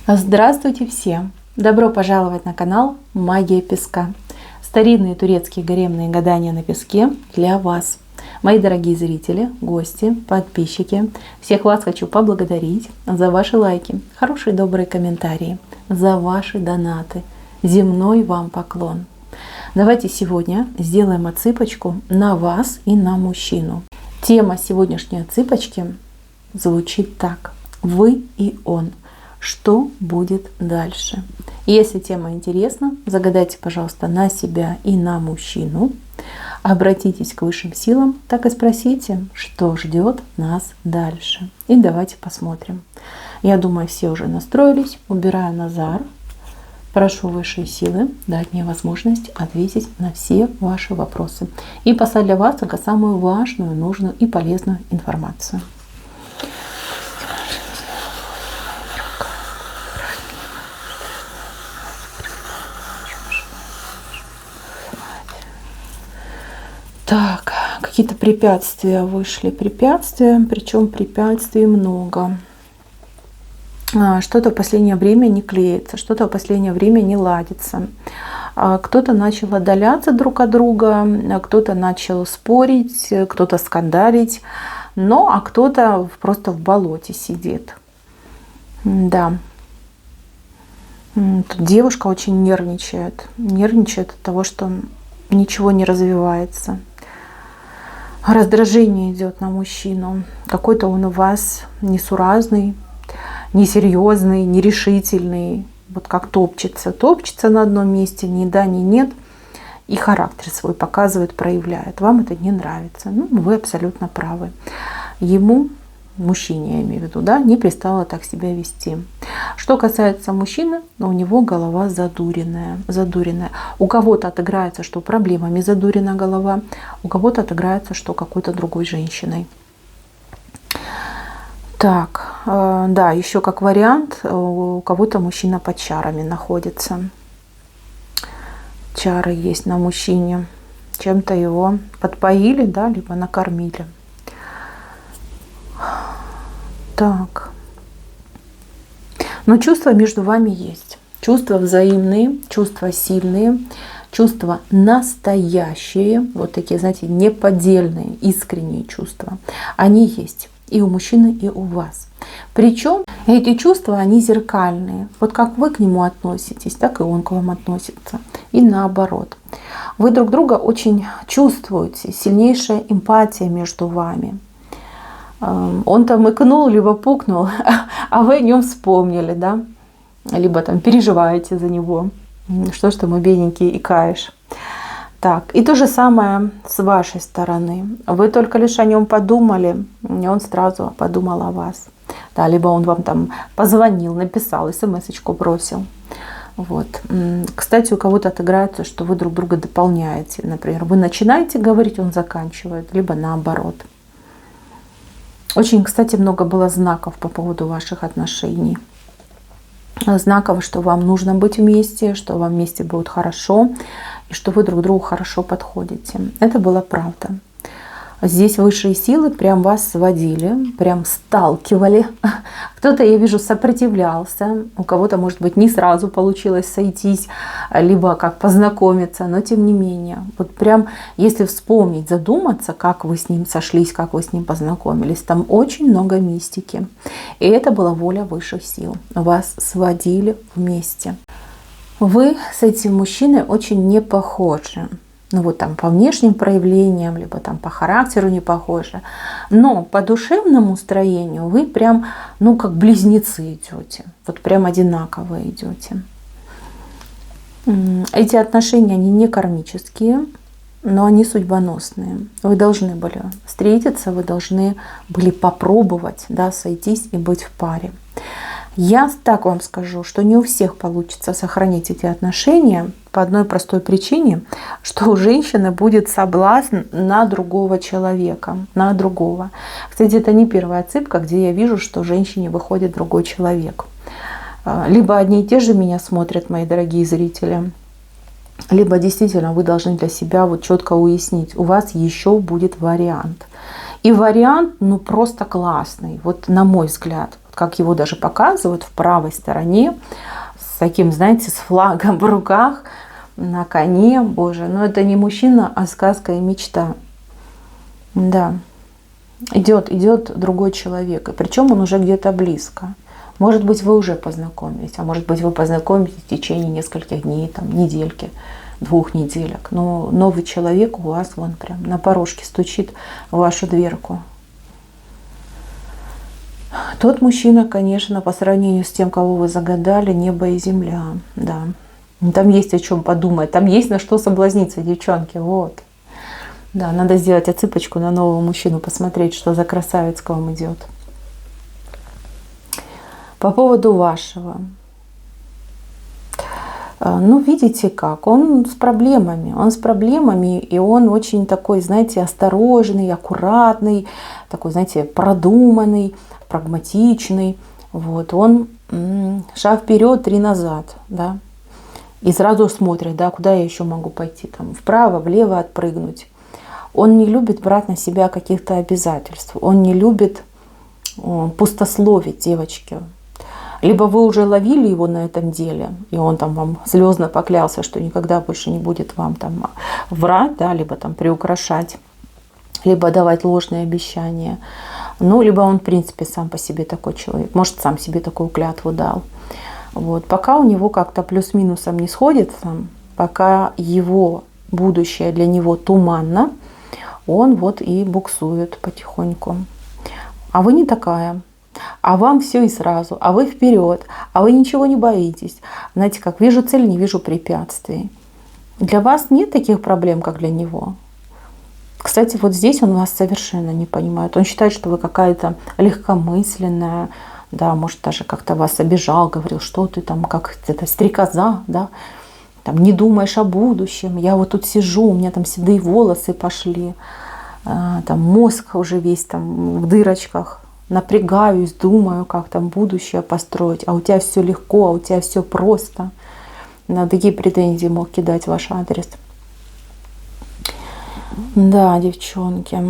Здравствуйте все! Добро пожаловать на канал Магия Песка. Старинные турецкие гаремные гадания на песке для вас. Мои дорогие зрители, гости, подписчики, всех вас хочу поблагодарить за ваши лайки, хорошие добрые комментарии, за ваши донаты. Земной вам поклон. Давайте сегодня сделаем отсыпочку на вас и на мужчину. Тема сегодняшней отсыпочки звучит так: вы и он. Что будет дальше? Если тема интересна, загадайте, пожалуйста, на себя и на мужчину. Обратитесь к высшим силам, так и спросите, что ждет нас дальше. И давайте посмотрим. Я думаю, все уже настроились. Убираю Назар. Прошу высшие силы дать мне возможность ответить на все ваши вопросы и послать для вас только самую важную, нужную и полезную информацию. Так, какие-то препятствия вышли. Препятствия, причем препятствий много. Что-то в последнее время не клеится, что-то в последнее время не ладится. Кто-то начал отдаляться друг от друга, кто-то начал спорить, кто-то скандалить, а кто-то просто в болоте сидит. Да. Тут девушка очень нервничает. Нервничает от того, что ничего не развивается. Раздражение идет на мужчину. Какой-то он у вас несуразный, несерьезный, нерешительный. Вот как топчется. Топчется на одном месте, ни да, ни нет. И характер свой показывает, проявляет. Вам это не нравится. Вы абсолютно правы. Ему, мужчине я имею в виду, не пристало так себя вести. Что касается мужчины, у него голова задуренная. У кого-то отыграется, что проблемами задурена голова, у кого-то отыграется, что какой-то другой женщиной. Так, да, еще как вариант, у кого-то мужчина под чарами находится. Чары есть на мужчине. Чем-то его подпоили, либо накормили. Так. Но чувства между вами есть. Чувства взаимные, чувства сильные, чувства настоящие. Вот такие, знаете, неподдельные, искренние чувства. Они есть и у мужчины, и у вас. Причем эти чувства, они зеркальные. Вот как вы к нему относитесь, так и он к вам относится. И наоборот. Вы друг друга очень чувствуете. Сильнейшая эмпатия между вами. Он там икнул, либо пукнул, а вы о нем вспомнили, либо там переживаете за него. Что ж ты, мой бедненький, икаешь. Так, и то же самое с вашей стороны. Вы только лишь о нем подумали, и он сразу подумал о вас. Либо он вам там позвонил, написал, смс-очку бросил. Вот. Кстати, у кого-то отыграется, что вы друг друга дополняете. Например, вы начинаете говорить, он заканчивает, либо наоборот. Очень, кстати, много было знаков по поводу ваших отношений. Знаков, что вам нужно быть вместе, что вам вместе будет хорошо, и что вы друг другу хорошо подходите. Это была правда. Здесь высшие силы прям вас сводили, прям сталкивали. Кто-то, я вижу, сопротивлялся. У кого-то, может быть, не сразу получилось сойтись, либо как познакомиться, но тем не менее. Вот прям, если вспомнить, задуматься, как вы с ним сошлись, как вы с ним познакомились, там очень много мистики. И это была воля высших сил. Вас сводили вместе. Вы с этим мужчиной очень не похожи. По внешним проявлениям, либо по характеру не похожи. Но по душевному строению вы прям, как близнецы идете. Вот прям одинаково идете. Эти отношения, они не кармические, но они судьбоносные. Вы должны были встретиться, вы должны были попробовать, сойтись и быть в паре. Я так вам скажу, что не у всех получится сохранить эти отношения по одной простой причине, что у женщины будет соблазн на другого человека, на другого. Кстати, это не первая отсыпка, где я вижу, что женщине выходит другой человек. Либо одни и те же меня смотрят, мои дорогие зрители, либо действительно вы должны для себя четко уяснить, у вас еще будет вариант. И вариант, просто классный, на мой взгляд. как его даже показывают, в правой стороне, с таким, знаете, с флагом в руках, на коне. Боже, но это не мужчина, а сказка и мечта. Да. Идет другой человек, и причем он уже где-то близко. Может быть, вы уже познакомились, а может быть, вы познакомитесь в течение нескольких дней, там, недельки, 2 неделек. Но новый человек у вас вон прям на порожке стучит в вашу дверку. Тот мужчина, конечно, по сравнению с тем, кого вы загадали, небо и земля. Да. Там есть о чем подумать, там есть на что соблазниться, девчонки. Вот. Да, надо сделать отсыпочку на нового мужчину, посмотреть, что за красавец к вам идет. По поводу вашего. Ну, видите как, он с проблемами, и он очень такой, знаете, осторожный, аккуратный, такой, знаете, продуманный, прагматичный. Вот, он шаг вперед, 3 назад, да, и сразу смотрит, да, куда я еще могу пойти, там, вправо, влево отпрыгнуть. Он не любит брать на себя каких-то обязательств, он не любит пустословить, девочки. Либо вы уже ловили его на этом деле, и он там вам слезно поклялся, что никогда больше не будет вам там врать, да, либо там приукрашать, либо давать ложные обещания. Ну, либо он, в принципе, сам по себе такой человек, может, сам себе такую клятву дал. Вот. Пока у него как-то плюс-минусом не сходится, пока его будущее для него туманно, он вот и буксует потихоньку. А вы не такая. А вам все и сразу, а вы вперед, а вы ничего не боитесь. Знаете, как вижу цель, не вижу препятствий. Для вас нет таких проблем, как для него. Кстати, вот здесь он вас совершенно не понимает. Он считает, что вы какая-то легкомысленная, да, может, даже как-то вас обижал, говорил, что ты там, как это, стрекоза, да, там, не думаешь о будущем. Я вот тут сижу, у меня там седые волосы пошли, там мозг уже весь там в дырочках. Напрягаюсь, думаю, как там будущее построить, а у тебя все легко, а у тебя все просто. На такие претензии мог кидать ваш адрес. Да, девчонки.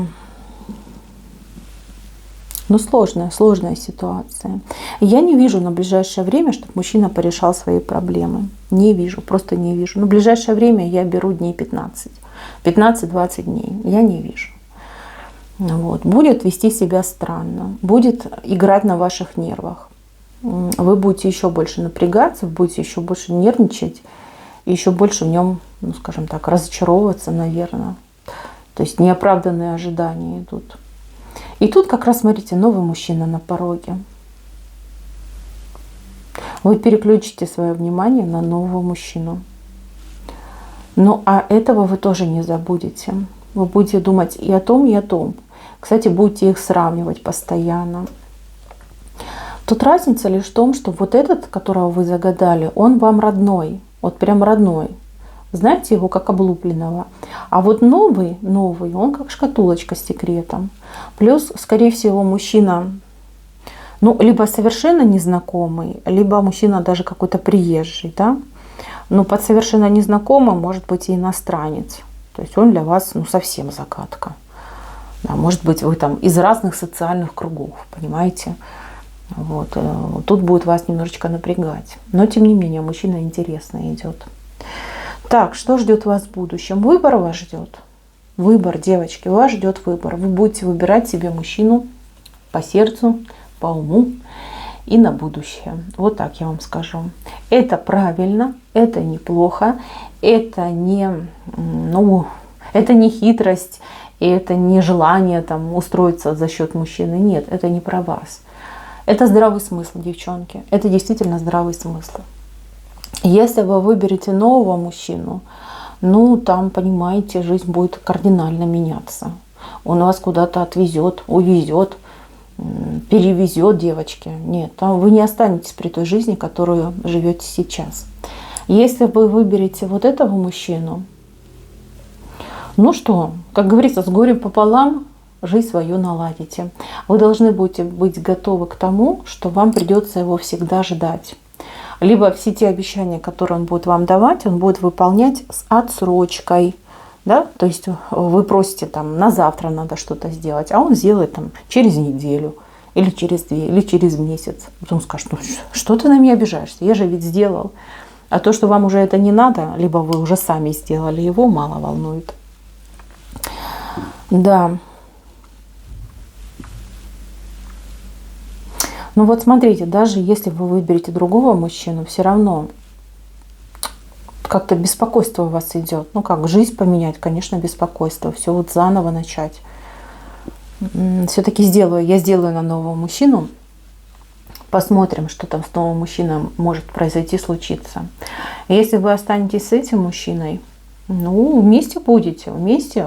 Ну, сложная ситуация. Я не вижу на ближайшее время, чтобы мужчина порешал свои проблемы. Не вижу, просто не вижу. Но в ближайшее время я беру дней 15. 15-20 дней. Я не вижу. Вот. Будет вести себя странно, будет играть на ваших нервах. Вы будете еще больше напрягаться, вы будете еще больше нервничать, и еще больше в нем, ну, скажем так, разочаровываться, наверное. То есть неоправданные ожидания идут. И тут как раз, смотрите, новый мужчина на пороге. Вы переключите свое внимание на нового мужчину. Ну, а этого вы тоже не забудете. Вы будете думать и о том, и о том. Кстати, будете их сравнивать постоянно. Тут разница лишь в том, что вот этот, которого вы загадали, он вам родной. Вот прям родной. Знаете его как облупленного. А вот новый, он как шкатулочка с секретом. Плюс, скорее всего, мужчина, ну, либо совершенно незнакомый, либо мужчина даже какой-то приезжий, да. Но под совершенно незнакомым может быть и иностранец. То есть он для вас, ну, совсем загадка. Да, может быть, вы там из разных социальных кругов, понимаете? Вот. Тут будет вас немножечко напрягать. Но, тем не менее, мужчина интересно идет. Так, что ждет вас в будущем? Выбор вас ждет. Выбор, девочки, вас ждет выбор. Вы будете выбирать себе мужчину по сердцу, по уму и на будущее. Вот так я вам скажу. Это правильно, это неплохо, это не, ну, это не хитрость, это не желание там устроиться за счет мужчины. Нет, это не про вас. Это здравый смысл, девчонки. Это действительно здравый смысл. Если вы выберете нового мужчину, ну, там, понимаете, жизнь будет кардинально меняться. Он вас куда-то отвезет, увезет, перевезет, девочки. Нет, там вы не останетесь при той жизни, которую живете сейчас. Если вы выберете вот этого мужчину, ну что, как говорится, с горем пополам жизнь свою наладите. Вы должны будете быть готовы к тому, что вам придется его всегда ждать. Либо все те обещания, которые он будет вам давать, он будет выполнять с отсрочкой. Да? То есть вы просите, там, на завтра надо что-то сделать, а он сделает там через неделю. или через 2, или через месяц. Потом скажет, ну что ты на меня обижаешься, я же ведь сделал. А то, что вам уже это не надо, либо вы уже сами сделали, его мало волнует. Да. Ну вот смотрите, даже если вы выберете другого мужчину, все равно как-то беспокойство у вас идет. Ну как, жизнь поменять, конечно, беспокойство. Все вот заново начать. Все-таки я сделаю на нового мужчину. Посмотрим, что там с новым мужчиной может произойти, случиться. Если вы останетесь с этим мужчиной, ну, вместе будете, вместе.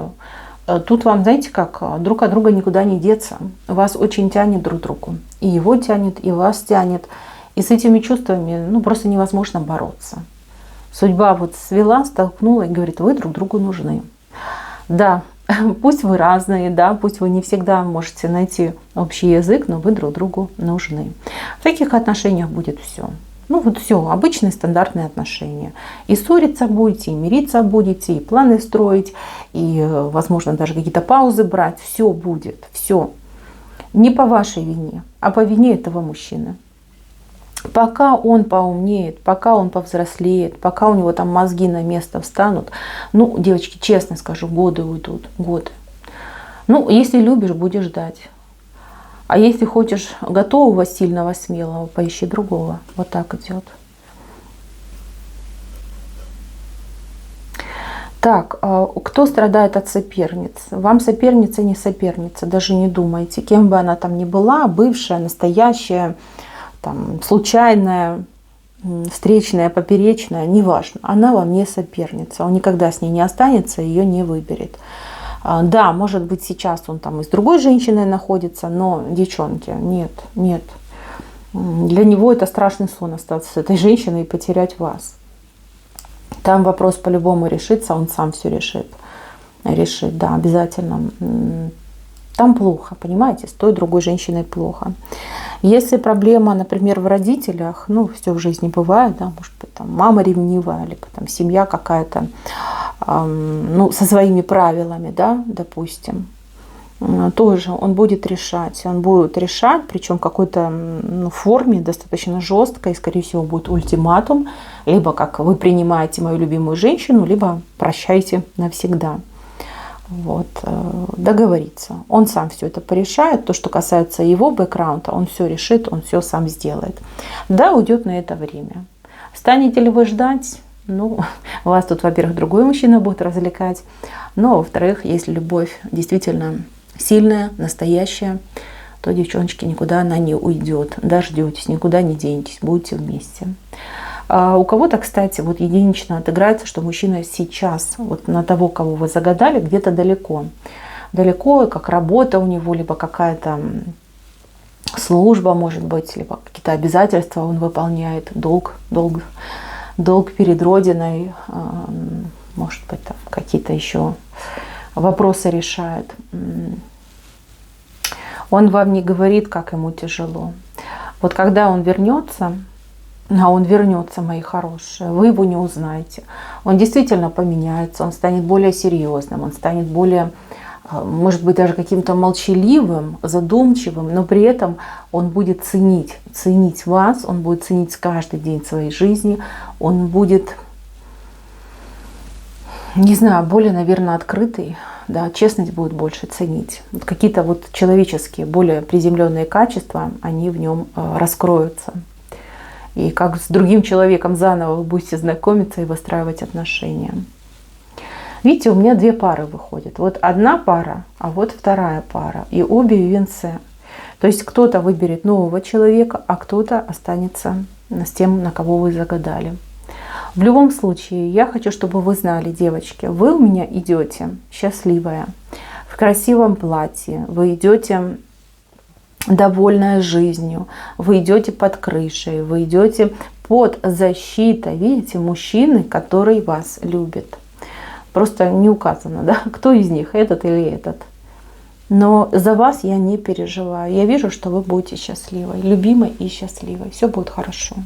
Тут вам, знаете как, друг от друга никуда не деться. Вас очень тянет друг к другу. И его тянет, и вас тянет. И с этими чувствами, ну, просто невозможно бороться. Судьба вот свела, столкнула и говорит, вы друг другу нужны. Да, пусть вы разные, да, пусть вы не всегда можете найти общий язык, но вы друг другу нужны. В таких отношениях будет все. Ну вот все, обычные стандартные отношения. И ссориться будете, и мириться будете, и планы строить, и, возможно, даже какие-то паузы брать. Все будет, все. Не по вашей вине, а по вине этого мужчины. Пока он поумнеет, пока он повзрослеет, пока у него там мозги на место встанут, ну, девочки, честно скажу, годы уйдут, годы. Ну, если любишь, будешь ждать. А если хочешь готового, сильного, смелого, поищи другого. Вот так идет. Так, кто страдает от соперниц? Вам соперница не соперница, даже не думайте. Кем бы она там ни была, бывшая, настоящая, там, случайная, встречная, поперечная, неважно. Она вам не соперница. Он никогда с ней не останется, ее не выберет. Да, может быть, сейчас он там и с другой женщиной находится, но, девчонки, нет, нет. Для него это страшный сон остаться с этой женщиной и потерять вас. Там вопрос по-любому решится, он сам все решит. Решит, да, обязательно. Там плохо, понимаете, с той другой женщиной плохо. Если проблема, например, в родителях, ну, все в жизни бывает, да, может быть, там мама ревнивая, либо там семья какая-то, ну, со своими правилами, да, допустим, тоже он будет решать, причем в какой-то форме достаточно жесткой, скорее всего, будет ультиматум, либо как вы принимаете мою любимую женщину, либо прощайте навсегда. Вот, договориться. Он сам все это порешает. То, что касается его бэкграунда, он все решит, он все сам сделает. Да, уйдет на это время. Станете ли вы ждать? Ну, вас тут, во-первых, другой мужчина будет развлекать. Но, во-вторых, если любовь действительно сильная, настоящая, то, девчоночки, никуда она не уйдет. Дождетесь, никуда не денетесь, будете вместе. А у кого-то, кстати, вот единично отыграется, что мужчина сейчас вот на того, кого вы загадали, где-то далеко. Далеко, как работа у него, либо какая-то служба, может быть, либо какие-то обязательства он выполняет, долг перед Родиной, может быть, там какие-то еще вопросы решает. Он вам не говорит, как ему тяжело. Вот когда он вернется, а он вернется, мои хорошие, вы его не узнаете. Он действительно поменяется, он станет более серьезным, он станет более, может быть, даже каким-то молчаливым, задумчивым, но при этом он будет ценить вас, он будет ценить каждый день своей жизни, он будет, не знаю, более, наверное, открытый, да, честность будет больше ценить. Вот какие-то вот человеческие, более приземленные качества, они в нем раскроются. И как с другим человеком заново вы будете знакомиться и выстраивать отношения. Видите, у меня две пары выходят. Вот одна пара, а вот вторая пара. И обе в венце. То есть кто-то выберет нового человека, а кто-то останется с тем, на кого вы загадали. В любом случае, я хочу, чтобы вы знали, девочки, вы у меня идете счастливая, в красивом платье, вы идете довольная жизнью, вы идете под крышей, вы идете под защитой, видите, мужчины, который вас любит. Просто не указано, да, кто из них, этот или этот. Но за вас я не переживаю. Я вижу, что вы будете счастливой, любимой и счастливой. Все будет хорошо.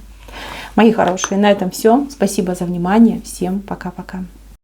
Мои хорошие, на этом все. Спасибо за внимание. Всем пока-пока.